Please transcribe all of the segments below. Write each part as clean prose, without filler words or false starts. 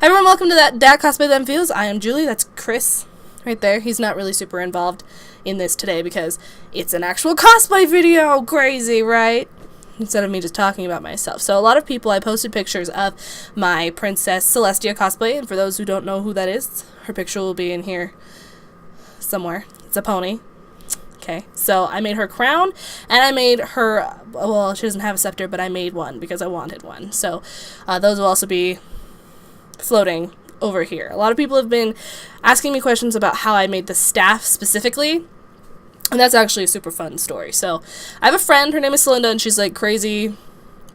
Everyone, welcome to that Cosplay Them Feels. I am Julie. That's Chris right there. He's not really super involved in this today because it's an actual cosplay video. Crazy, right? Instead of me just talking about myself. So a lot of people, I posted pictures of my Princess Celestia cosplay, and for those who don't know who that is, her picture will be in here somewhere. It's a pony. Okay, so I made her crown, and I made her, well, she doesn't have a scepter, but I made one because I wanted one. So those will also be floating over here. A lot of people have been asking me questions about how I made the staff specifically, and that's actually a super fun story. So I have a friend, her name is Celinda, and she's like crazy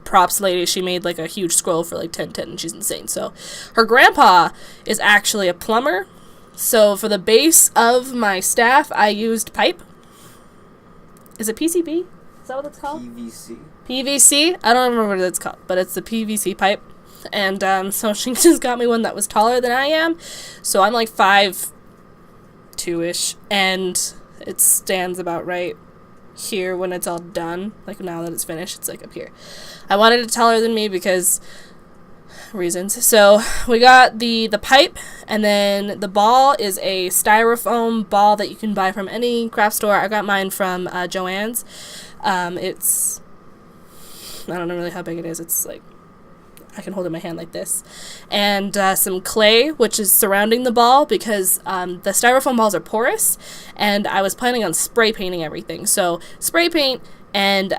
props lady. She made like a huge scroll for like 10/10, and she's insane. So her grandpa is actually a plumber. So for the base of my staff, I used pipe. Is it PCB? Is that what it's called? PVC. PVC? I don't remember what it's called, but it's the PVC pipe. And so she just got me one that was taller than I am. So I'm like 5'2"-ish, and it stands about right here when it's all done. Like now that it's finished, it's like up here. I wanted it taller than me because reasons. So we got the pipe, and then the ball is a styrofoam ball that you can buy from any craft store. I got mine from Joann's. It's, I don't know really how big it is. It's like, I can hold it in my hand like this. And some clay, which is surrounding the ball, because the styrofoam balls are porous, and I was planning on spray painting everything. So spray paint and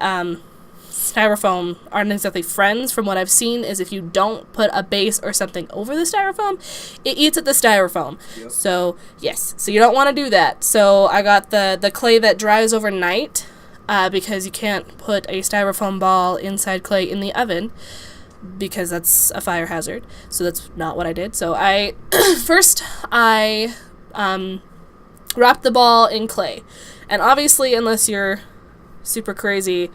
styrofoam aren't exactly friends. From what I've seen, is if you don't put a base or something over the styrofoam, it eats at the styrofoam. Yep. So yes, so you don't want to do that. So I got the clay that dries overnight, because you can't put a styrofoam ball inside clay in the oven, because that's a fire hazard. So that's not what I did. So I first I wrapped the ball in clay, and obviously unless you're super crazy,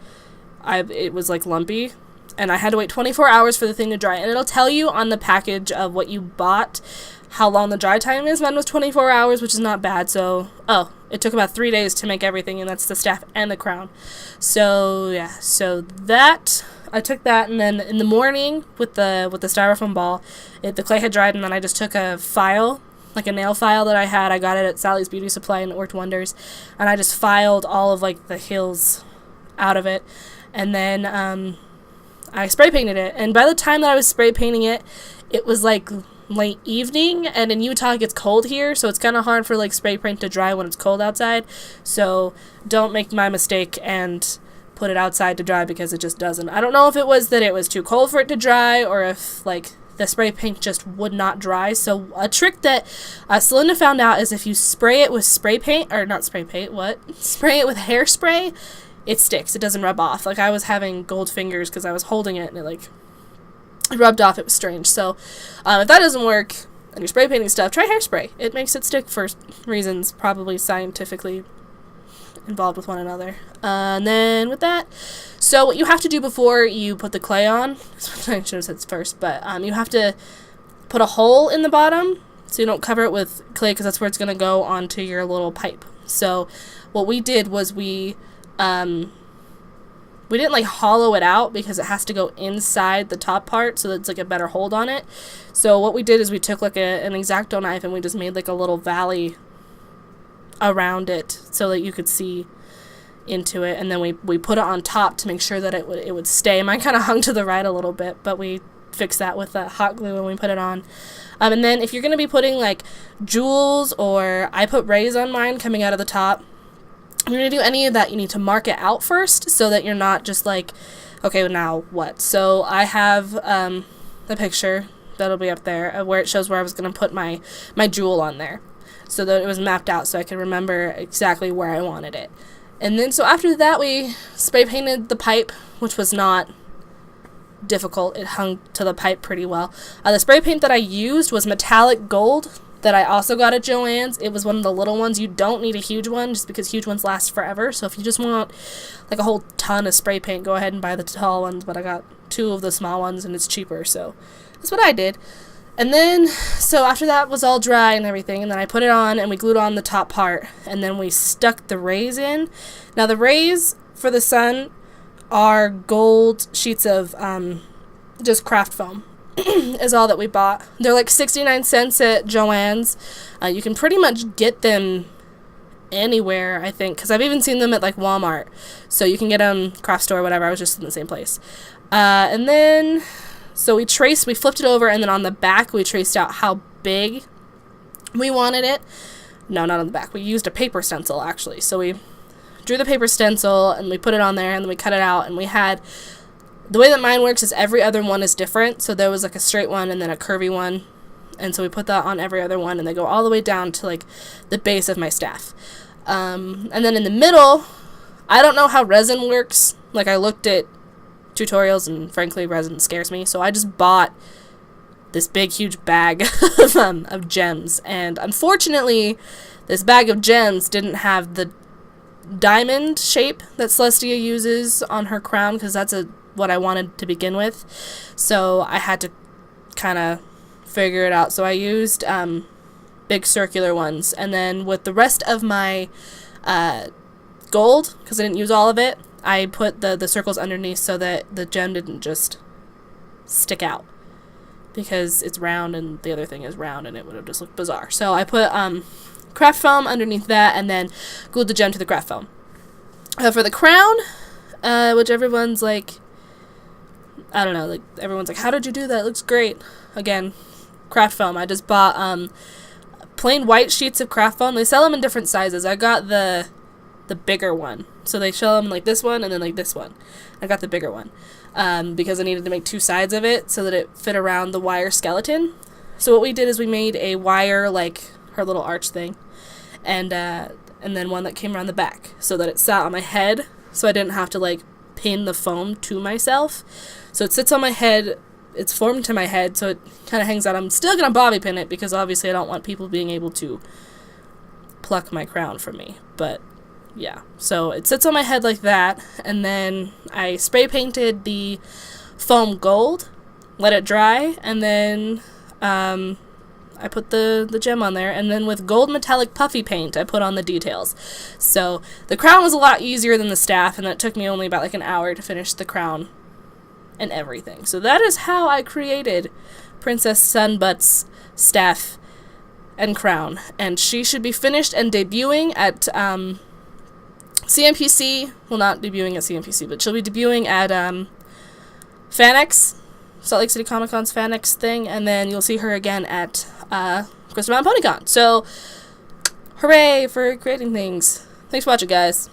it was like lumpy, and I had to wait 24 hours for the thing to dry. And it'll tell you on the package of what you bought how long the dry time is. Mine was 24 hours, which is not bad. So it took about 3 days to make everything, and that's the staff and the crown. So yeah, so that I took that, and then in the morning with the styrofoam ball, the clay had dried, and then I just took a file, like a nail file that I had. I got it at Sally's Beauty Supply, and it worked wonders. And I just filed all of like the hills out of it, and then I spray painted it. And by the time that I was spray painting it, it was like late evening, and in Utah it gets cold here, so it's kind of hard for like spray paint to dry when it's cold outside. So don't make my mistake and put it outside to dry, because it just doesn't. I don't know if it was that it was too cold for it to dry, or if like the spray paint just would not dry. So a trick that Celinda found out is if you spray it with spray paint, or not spray paint, spray it with hairspray, it sticks. It doesn't rub off. Like I was having gold fingers because I was holding it, and it rubbed off. It was strange. So if that doesn't work and you're spray painting stuff, try hairspray. It makes it stick for reasons probably scientifically involved with one another. And then with that, so what you have to do before you put the clay on, I should have said first, but you have to put a hole in the bottom so you don't cover it with clay, because that's where it's going to go onto your little pipe. So what we did was we didn't like hollow it out, because it has to go inside the top part so that it's like a better hold on it. So what we did is we took like an X-Acto knife, and we just made like a little valley around it so that you could see into it, and then we put it on top to make sure that it would stay. Mine kind of hung to the right a little bit, but we fixed that with hot glue when we put it on. And then if you're going to be putting like jewels, or I put rays on mine coming out of the top, if you're going to do any of that, you need to mark it out first so that you're not just like, okay, well, now what? So I have the picture that'll be up there where it shows where I was going to put my jewel on there, so that it was mapped out so I could remember exactly where I wanted it. And then so after that, we spray painted the pipe, which was not difficult. It hung to the pipe pretty well. The spray paint that I used was metallic gold that I also got at Joann's. It was one of the little ones. You don't need a huge one, just because huge ones last forever. So if you just want like a whole ton of spray paint, go ahead and buy the tall ones, but I got 2 of the small ones, and it's cheaper, so that's what I did. And then, so after that was all dry and everything, and then I put it on, and we glued on the top part, and then we stuck the rays in. Now the rays for the sun are gold sheets of just craft foam. is all that we bought. They're like 69 cents at Joann's. You can pretty much get them anywhere, I think, because I've even seen them at like Walmart. So you can get them, craft store, whatever. I was just in the same place. And then, so we flipped it over, and then on the back we traced out how big we wanted it. No, not on the back. We used a paper stencil, actually. So we drew the paper stencil, and we put it on there, and then we cut it out, and we had, the way that mine works is every other one is different. So there was like a straight one and then a curvy one. And so we put that on every other one, and they go all the way down to like the base of my staff. And then in the middle, I don't know how resin works. Like, I looked at tutorials, and frankly, resin scares me. So I just bought this big, huge bag of gems. And unfortunately, this bag of gems didn't have the diamond shape that Celestia uses on her crown, because that's what I wanted to begin with. So I had to kind of figure it out. So I used big circular ones, and then with the rest of my gold, because I didn't use all of it, I put the circles underneath so that the gem didn't just stick out, because it's round and the other thing is round, and it would have just looked bizarre. So I put craft foam underneath that, and then glued the gem to the craft foam. For the crown, which everyone's like, I don't know, like, everyone's like, how did you do that? It looks great. Again, craft foam. I just bought plain white sheets of craft foam. They sell them in different sizes. I got the bigger one. So they sell them like this one and then like this one. I got the bigger one because I needed to make two sides of it so that it fit around the wire skeleton. So what we did is we made a wire, like her little arch thing, and then one that came around the back so that it sat on my head, so I didn't have to like pin the foam to myself. So it sits on my head, it's formed to my head, so it kind of hangs out. I'm still going to bobby pin it, because obviously I don't want people being able to pluck my crown from me. But yeah, so it sits on my head like that, and then I spray painted the foam gold, let it dry, and then I put the gem on there, and then with gold metallic puffy paint I put on the details. So the crown was a lot easier than the staff, and that took me only about like an hour to finish the crown and everything. So that is how I created Princess Sunbutt's staff and crown, and she should be finished and debuting at CMPC. Well, not debuting at CMPC, but she'll be debuting at FanX, Salt Lake City Comic Con's FanX thing, and then you'll see her again at Crystal Mountain PonyCon. So hooray for creating things. Thanks for watching, guys.